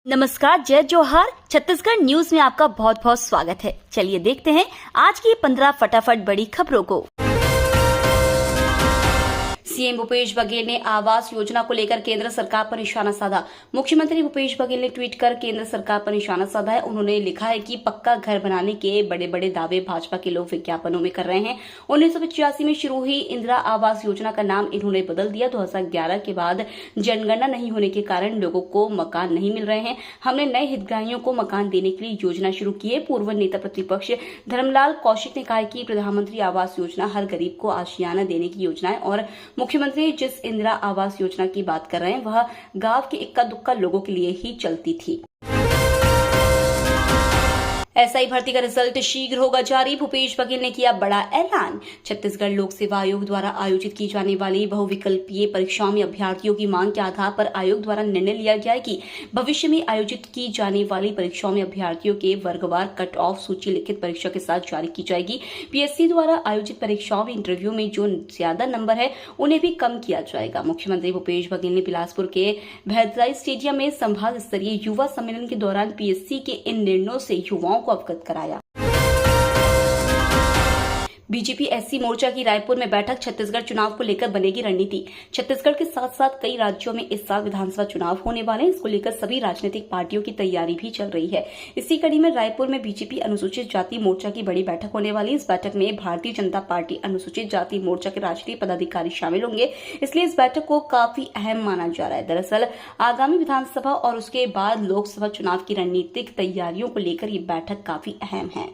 नमस्कार, जय जोहार। छत्तीसगढ़ न्यूज में आपका बहुत बहुत स्वागत है। चलिए देखते हैं आज की 15 फटाफट बड़ी खबरों को। सीएम भूपेश बघेल ने आवास योजना को लेकर केंद्र सरकार पर निशाना साधा। मुख्यमंत्री भूपेश बघेल ने ट्वीट कर केंद्र सरकार पर निशाना साधा है। उन्होंने लिखा है कि पक्का घर बनाने के बड़े बड़े दावे भाजपा के लोग विज्ञापनों में कर रहे हैं। 1985 में शुरू हुई इंदिरा आवास योजना का नाम इन्होंने बदल दिया। 2011 के बाद जनगणना नहीं होने के कारण लोगों को मकान नहीं मिल रहे हैं। हमने नए हितग्राहियों को मकान देने के लिए योजना शुरू की है। पूर्व नेता प्रतिपक्ष धर्मलाल कौशिक ने कहा है कि प्रधानमंत्री आवास योजना हर गरीब को आशियाना देने की योजना है और मुख्यमंत्री जिस इंदिरा आवास योजना की बात कर रहे हैं वह गांव के इक्का दुक्का लोगों के लिए ही चलती थी। एसआई भर्ती का रिजल्ट शीघ्र होगा जारी। भूपेश बघेल ने किया बड़ा ऐलान। छत्तीसगढ़ लोक सेवा आयोग द्वारा आयोजित की जाने वाली बहुविकल्पीय परीक्षाओं में अभ्यर्थियों की मांग के आधार पर आयोग द्वारा निर्णय लिया गया है कि भविष्य में आयोजित की जाने वाली परीक्षाओं में अभ्यर्थियों के वर्गवार कट ऑफ सूची लिखित परीक्षा के साथ जारी की जाएगी। पीएससी द्वारा आयोजित परीक्षाओं में इंटरव्यू में जो ज्यादा नंबर है उन्हें भी कम किया जाएगा। मुख्यमंत्री भूपेश बघेल ने बिलासपुर के भैदराई स्टेडियम में संभाग स्तरीय युवा सम्मेलन के दौरान पीएससी के इन निर्णयों से युवाओं को अवगत कराया। बीजेपी एससी मोर्चा की रायपुर में बैठक। छत्तीसगढ़ चुनाव को लेकर बनेगी रणनीति। छत्तीसगढ़ के साथ साथ कई राज्यों में इस साल विधानसभा चुनाव होने वाले हैं। इसको लेकर सभी राजनीतिक पार्टियों की तैयारी भी चल रही है। इसी कड़ी में रायपुर में बीजेपी अनुसूचित जाति मोर्चा की बड़ी बैठक होने वाली है। इस बैठक में भारतीय जनता पार्टी अनुसूचित जाति मोर्चा के राष्ट्रीय पदाधिकारी शामिल होंगे, इसलिए इस बैठक को काफी अहम माना जा रहा है। दरअसल आगामी विधानसभा और उसके बाद लोकसभा चुनाव की रणनीतिक तैयारियों को लेकर ये बैठक काफी अहम है।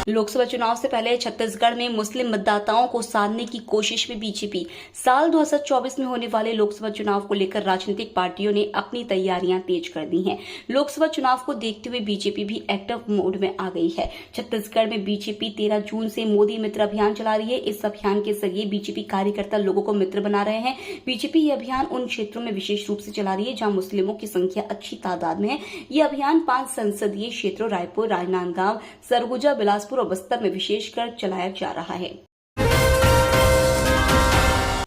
लोकसभा चुनाव से पहले छत्तीसगढ़ में मुस्लिम मतदाताओं को साधने की कोशिश में बीजेपी। साल 2024 में होने वाले लोकसभा चुनाव को लेकर राजनीतिक पार्टियों ने अपनी तैयारियां तेज कर दी हैं। लोकसभा चुनाव को देखते हुए बीजेपी भी एक्टिव मोड में आ गई है। छत्तीसगढ़ में बीजेपी 13 जून से मोदी मित्र अभियान चला रही है। इस अभियान के जरिए बीजेपी कार्यकर्ता लोगों को मित्र बना रहे हैं। बीजेपी ये अभियान उन क्षेत्रों में विशेष रूप से चला रही है जहां मुस्लिमों की संख्या अच्छी तादाद में है। ये अभियान 5 संसदीय क्षेत्रों रायपुर, राजनांदगांव, सरगुजा, बिलासपुर और बस्तर में विशेषकर चलाया जा रहा है।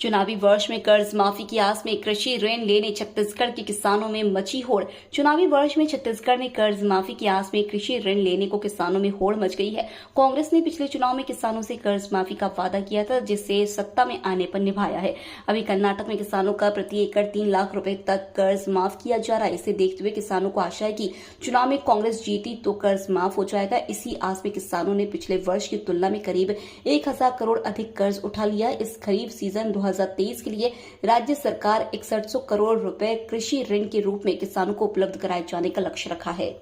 चुनावी वर्ष में कर्ज माफी की आस में कृषि ऋण लेने छत्तीसगढ़ के किसानों में मची होड़। चुनावी वर्ष में छत्तीसगढ़ में कर्ज माफी की आस में कृषि ऋण लेने को किसानों में होड़ मच गई है। कांग्रेस ने पिछले चुनाव में किसानों से कर्ज माफी का वादा किया था, जिसे सत्ता में आने पर निभाया है। अभी कर्नाटक में किसानों का प्रति एकड़ 3 लाख रुपए तक कर्ज माफ किया जा रहा है। इसे देखते हुए किसानों को आशा है कि चुनाव में कांग्रेस जीती तो कर्ज माफ हो जाएगा। इसी आस में किसानों ने पिछले वर्ष की तुलना में करीब 1000 करोड़ अधिक कर्ज उठा लिया। इस खरीफ सीजन 2023 के लिए राज्य सरकार 6100 करोड़ रुपए कृषि ऋण के रूप में किसानों को उपलब्ध कराए जाने का लक्ष्य रखा है।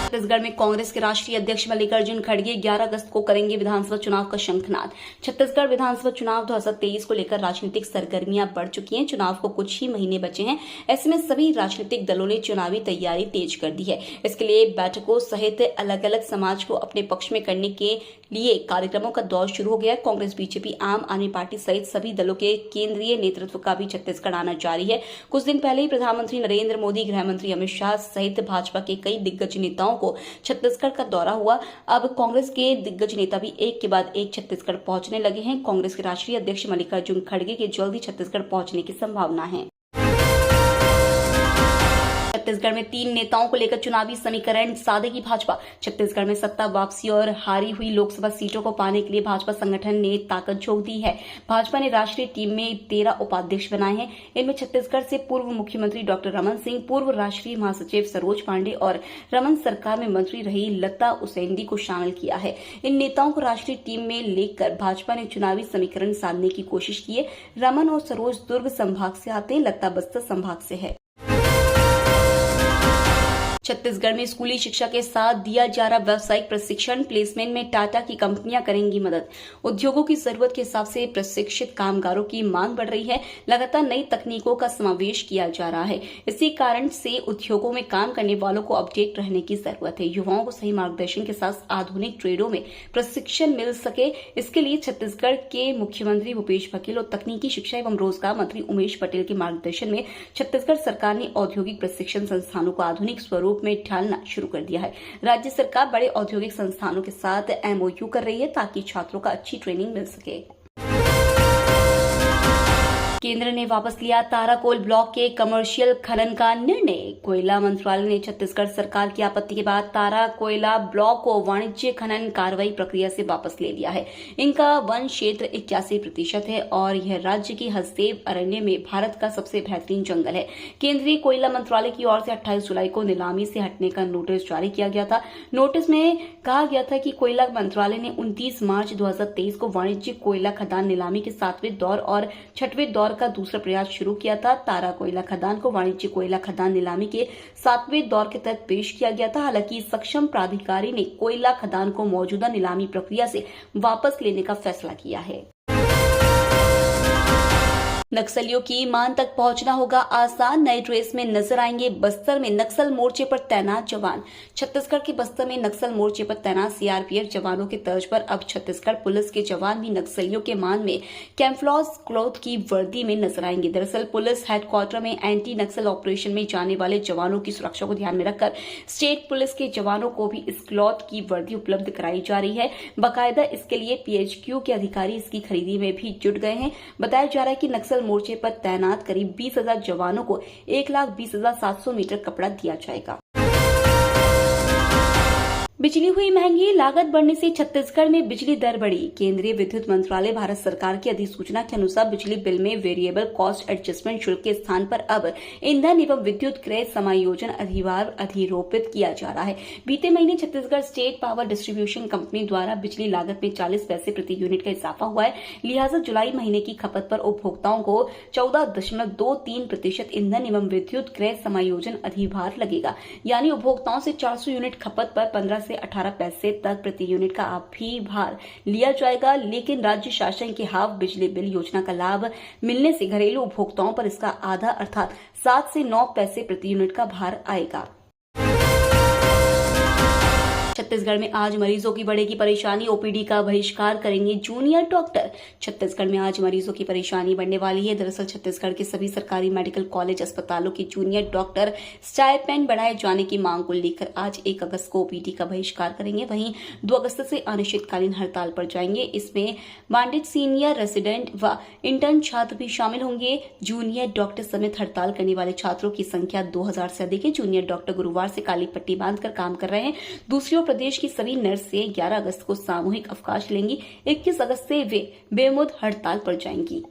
छत्तीसगढ़ में कांग्रेस के राष्ट्रीय अध्यक्ष मल्लिकार्जुन खड़गे 11 अगस्त को करेंगे विधानसभा चुनाव का शंखनाद। छत्तीसगढ़ विधानसभा चुनाव 2023 को लेकर राजनीतिक सरगर्मियां बढ़ चुकी हैं। चुनाव को कुछ ही महीने बचे हैं। ऐसे में सभी राजनीतिक दलों ने चुनावी तैयारी तेज कर दी है। इसके लिए बैठकों सहित अलग अलग समाज को अपने पक्ष में करने के लिए कार्यक्रमों का दौर शुरू हो गया है। कांग्रेस, बीजेपी, आम आदमी पार्टी सहित सभी दलों के केंद्रीय नेतृत्व का भी छत्तीसगढ़ आना जारी है। कुछ दिन पहले ही प्रधानमंत्री नरेंद्र मोदी, गृह मंत्री अमित शाह सहित भाजपा के कई दिग्गज नेताओं को छत्तीसगढ़ का दौरा हुआ। अब कांग्रेस के दिग्गज नेता भी एक के बाद एक छत्तीसगढ़ पहुंचने लगे हैं। कांग्रेस के राष्ट्रीय अध्यक्ष मल्लिकार्जुन खड़गे के जल्द ही छत्तीसगढ़ पहुंचने की संभावना है। छत्तीसगढ़ में 3 नेताओं को लेकर चुनावी समीकरण साधेगी भाजपा। छत्तीसगढ़ में सत्ता वापसी और हारी हुई लोकसभा सीटों को पाने के लिए भाजपा संगठन ने ताकत झोंक दी है। भाजपा ने राष्ट्रीय टीम में 13 उपाध्यक्ष बनाए हैं। इनमें छत्तीसगढ़ से पूर्व मुख्यमंत्री डॉक्टर रमन सिंह, पूर्व राष्ट्रीय महासचिव सरोज पांडे और रमन सरकार में मंत्री रही लता उसेंडी को शामिल किया है। इन नेताओं को राष्ट्रीय टीम में लेकर भाजपा ने चुनावी समीकरण साधने की कोशिश की है। रमन और सरोज दुर्ग संभाग से आते हैं, लता बस्तर संभाग से है। छत्तीसगढ़ में स्कूली शिक्षा के साथ दिया जा रहा व्यावसायिक प्रशिक्षण प्लेसमेंट में टाटा की कंपनियां करेंगी मदद। उद्योगों की जरूरत के हिसाब से प्रशिक्षित कामगारों की मांग बढ़ रही है। लगातार नई तकनीकों का समावेश किया जा रहा है। इसी कारण से उद्योगों में काम करने वालों को अपडेट रहने की जरूरत है। युवाओं को सही मार्गदर्शन के साथ आधुनिक ट्रेडों में प्रशिक्षण मिल सके, इसके लिए छत्तीसगढ़ के मुख्यमंत्री भूपेश बघेल और तकनीकी शिक्षा एवं रोजगार मंत्री उमेश पटेल के मार्गदर्शन में छत्तीसगढ़ सरकार ने औद्योगिक प्रशिक्षण संस्थानों को आधुनिक स्वरूप में ढालना शुरू कर दिया है। राज्य सरकार बड़े औद्योगिक संस्थानों के साथ एमओयू कर रही है ताकि छात्रों का अच्छी ट्रेनिंग मिल सके। केंद्र ने वापस लिया ताराकोल ब्लॉक के कमर्शियल खनन का निर्णय। कोयला मंत्रालय ने छत्तीसगढ़ सरकार की आपत्ति के बाद तारा कोयला ब्लॉक को वाणिज्य खनन कार्रवाई प्रक्रिया से वापस ले लिया है। इनका वन क्षेत्र 81% है और यह राज्य की हसदेव अरण्य में भारत का सबसे बेहतरीन जंगल है। केंद्रीय कोयला मंत्रालय की ओर से 28 जुलाई को नीलामी से हटने का नोटिस जारी किया गया था। नोटिस में कहा गया था कि कोयला मंत्रालय ने 29 मार्च 2023 को वाणिज्यिक कोयला खदान नीलामी के 7वें दौर और 6वें दौर का दूसरा प्रयास शुरू किया था। तारा कोयला खदान को वाणिज्यिक कोयला खदान नीलामी के 7वें दौर के तहत पेश किया गया था। हालांकि सक्षम प्राधिकारी ने कोयला खदान को मौजूदा नीलामी प्रक्रिया से वापस लेने का फैसला किया है। नक्सलियों की मान तक पहुंचना होगा आसान, नए ड्रेस में नजर आएंगे बस्तर में नक्सल मोर्चे पर तैनात जवान। छत्तीसगढ़ के बस्तर में नक्सल मोर्चे पर तैनात सीआरपीएफ जवानों के तर्ज पर अब छत्तीसगढ़ पुलिस के जवान भी नक्सलियों के मान में कैम्फ्लॉज क्लॉथ की वर्दी में नजर आएंगे। दरअसल पुलिस हेडक्वार्टर में एंटी नक्सल ऑपरेशन में जाने वाले जवानों की सुरक्षा को ध्यान में रखकर स्टेट पुलिस के जवानों को भी इस क्लॉथ की वर्दी उपलब्ध कराई जा रही है। बाकायदा इसके लिए पीएचक्यू के अधिकारी इसकी खरीदी में भी जुट गए हैं। बताया जा रहा है कि नक्सल मोर्चे पर तैनात करीब 20,000 जवानों को 1,20,700 मीटर कपड़ा दिया जाएगा। बिजली हुई महंगी, लागत बढ़ने से छत्तीसगढ़ में बिजली दर बढ़ी। केंद्रीय विद्युत मंत्रालय भारत सरकार की अधिसूचना के अनुसार बिजली बिल में वेरिएबल कॉस्ट एडजस्टमेंट शुल्क के स्थान पर अब ईंधन एवं विद्युत क्रय समायोजन अधिभार अधिरोपित किया जा रहा है। बीते महीने Chhattisgarh state power distribution company द्वारा बिजली लागत में 40 पैसे प्रति यूनिट का इजाफा हुआ है। लिहाजा जुलाई महीने की खपत पर उपभोक्ताओं को 14.23% ईंधन एवं विद्युत क्रय समायोजन अधिभार लगेगा। यानी उपभोक्ताओं से 400 यूनिट खपत पर 15 से 18 पैसे तक प्रति यूनिट का अधिभार लिया जाएगा। लेकिन राज्य शासन के हाफ बिजली बिल योजना का लाभ मिलने से घरेलू उपभोक्ताओं पर इसका आधा अर्थात 7 से 9 पैसे प्रति यूनिट का भार आएगा। छत्तीसगढ़ में आज मरीजों की बढ़ेगी परेशानी, ओपीडी का बहिष्कार करेंगे जूनियर डॉक्टर। छत्तीसगढ़ में आज मरीजों की परेशानी बढ़ने वाली है। दरअसल छत्तीसगढ़ के सभी सरकारी मेडिकल कॉलेज अस्पतालों के जूनियर डॉक्टर स्टाइपेंड बढ़ाए जाने की मांग को लेकर आज 1 अगस्त को ओपीडी का बहिष्कार करेंगे। वहीं 2 अगस्त से अनिश्चितकालीन हड़ताल पर जाएंगे। इसमें बांडित सीनियर रेसिडेंट व इंटर्न छात्र भी शामिल होंगे। जूनियर डॉक्टर समेत हड़ताल करने वाले छात्रों की संख्या 2000 से अधिक है। जूनियर डॉक्टर गुरुवार से काली पट्टी बांधकर काम कर रहे हैं। दूसरी ओर प्रदेश की सभी नर्सें 11 अगस्त को सामूहिक अवकाश लेंगी। 21 अगस्त से वे बेमुद हड़ताल पर जाएंगी।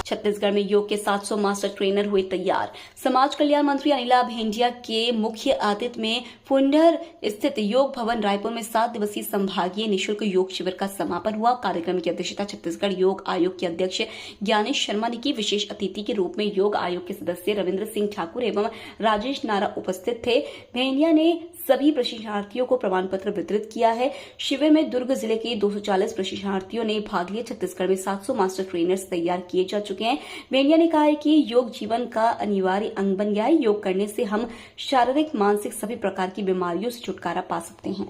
छत्तीसगढ़ में योग के 700 मास्टर ट्रेनर हुए तैयार। समाज कल्याण मंत्री अनिला भेंडिया के मुख्य आतिथ्य में फुंडर स्थित योग भवन रायपुर में 7 दिवसीय संभागीय निःशुल्क योग शिविर का समापन हुआ। कार्यक्रम की अध्यक्षता छत्तीसगढ़ योग आयोग के अध्यक्ष ज्ञानेश शर्मा ने की। विशेष अतिथि के रूप में योग आयोग के सदस्य रविन्द्र सिंह ठाकुर एवं राजेश नारा उपस्थित थे। भेंडिया ने सभी प्रशिक्षणार्थियों को प्रमाण पत्र वितरित किया है। शिविर में दुर्ग जिले के 240 प्रशिक्षणार्थियों ने भाग लिया। छत्तीसगढ़ में 700 मास्टर ट्रेनर्स तैयार किए जा चुके हैं। भेंडिया ने कहा है कि योग जीवन का अनिवार्य अंग बन गया है। योग करने से हम शारीरिक, मानसिक सभी प्रकार की बीमारियों से छुटकारा पा सकते हैं।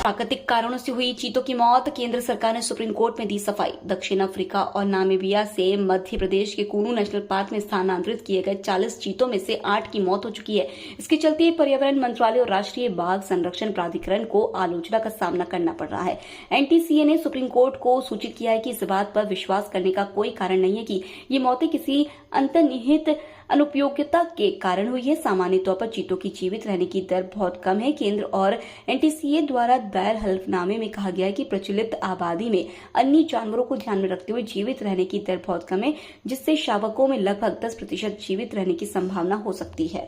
प्राकृतिक कारणों से हुई चीतों की मौत, केंद्र सरकार ने सुप्रीम कोर्ट में दी सफाई। दक्षिण अफ्रीका और नामीबिया से मध्य प्रदेश के कुनू नेशनल पार्क में स्थानांतरित किए गए 40 चीतों में से 8 की मौत हो चुकी है। इसके चलते पर्यावरण मंत्रालय और राष्ट्रीय बाघ संरक्षण प्राधिकरण को आलोचना का सामना करना पड़ रहा है। एनटीसीए ने सुप्रीम कोर्ट को सूचित किया है कि इस बात पर विश्वास करने का कोई कारण नहीं है कि ये मौतें किसी अंतर्निहित अनुपयोगिता के कारण हुई है। सामान्य तौर पर चीतों की जीवित रहने की दर बहुत कम है। केंद्र और एनटीसीए द्वारा दायर हलफनामे में कहा गया है कि प्रचलित आबादी में अन्य जानवरों को ध्यान में रखते हुए जीवित रहने की दर बहुत कम है, जिससे शावकों में लगभग 10% जीवित रहने की संभावना हो सकती है।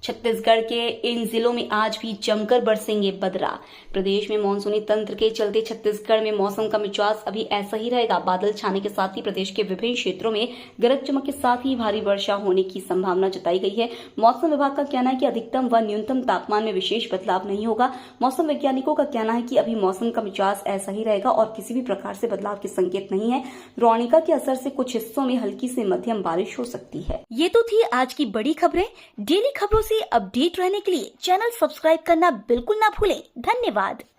छत्तीसगढ़ के इन जिलों में आज भी जमकर बरसेंगे बदरा। प्रदेश में मानसूनी तंत्र के चलते छत्तीसगढ़ में मौसम का मिजाज अभी ऐसा ही रहेगा। बादल छाने के साथ ही प्रदेश के विभिन्न क्षेत्रों में गरज चमक के साथ ही भारी वर्षा होने की संभावना जताई गई है। मौसम विभाग का कहना है कि अधिकतम व न्यूनतम तापमान में विशेष बदलाव नहीं होगा। मौसम वैज्ञानिकों का कहना है कि अभी मौसम का मिजाज ऐसा ही रहेगा और किसी भी प्रकार से बदलाव के संकेत नहीं है। द्रोणिका के असर से कुछ हिस्सों में हल्की से मध्यम बारिश हो सकती है। ये तो थी आज की बड़ी खबरें। डेली खबरों से अपडेट रहने के लिए चैनल सब्सक्राइब करना बिल्कुल ना भूलें। धन्यवाद।